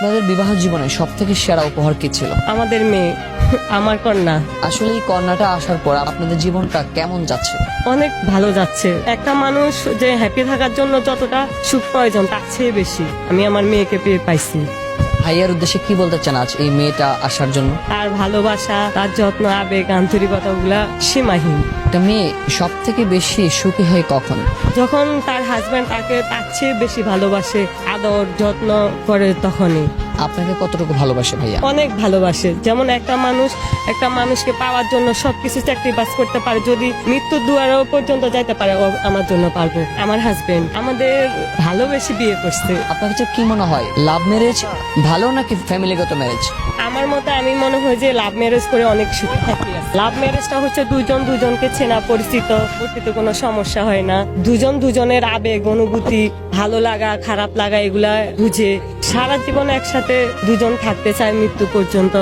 আপনাদের বিবাহ জীবনে সব থেকে সেরা উপহার কি ছিল? আমাদের মেয়ে, আমার কন্যা। আসলে এই কন্যাটা আসার পর আপনাদের জীবনটা কেমন যাচ্ছে? অনেক ভালো যাচ্ছে। একটা মানুষ যে হ্যাপি থাকার জন্য যতটা সুখ প্রয়োজন তার চেয়ে বেশি আমি আমার মেয়েকে পেয়ে পাইছি। ভাইয়ার উদ্দেশ্যে কি বলতে চান আজ এই মেয়েটা আসার জন্য? তার ভালোবাসা, তার যত্ন, আবেগ, আন্তরিকতা গুলা সীমাহীন। একটা মেয়ে সব থেকে বেশি সুখী হয় কখন? যখন তার হাজবেন্ড তাকে তার চেয়ে বেশি ভালোবাসে, আদর যত্ন করে, তখনই। আপনাকে কতটুকু ভালোবাসে ভাইয়া? অনেক ভালোবাসে। যেমন একটা মানুষকে পাওয়ার জন্য সবকিছু স্যাক্রিফাইস করতে পারে, যদি মৃত্যুর দুয়ারেও পর্যন্ত যাইতে পারে, ও আমার জন্য পারবো। আমার হাজবেন্ড আমাদের ভালোবেসে বিয়ে করছে। আপনার কাছে কি মনে হয়, লাভ ম্যারেজ ভালো নাকি ফ্যামিলিগত ম্যারেজ? আমার মতে আমি মনে হয় যে লাভ ম্যারেজ করে অনেক সুখী থাকি। লাভ ম্যারেজটা হচ্ছে দুজনকে চেনা পরিচিত, করতে কোনো সমস্যা হয় না। দুজনের আবেগ অনুভূতি, ভালো লাগা খারাপ লাগা এগুলা বুঝে সারা জীবন একসাথে দুজন থাকতে চায় মৃত্যু পর্যন্ত।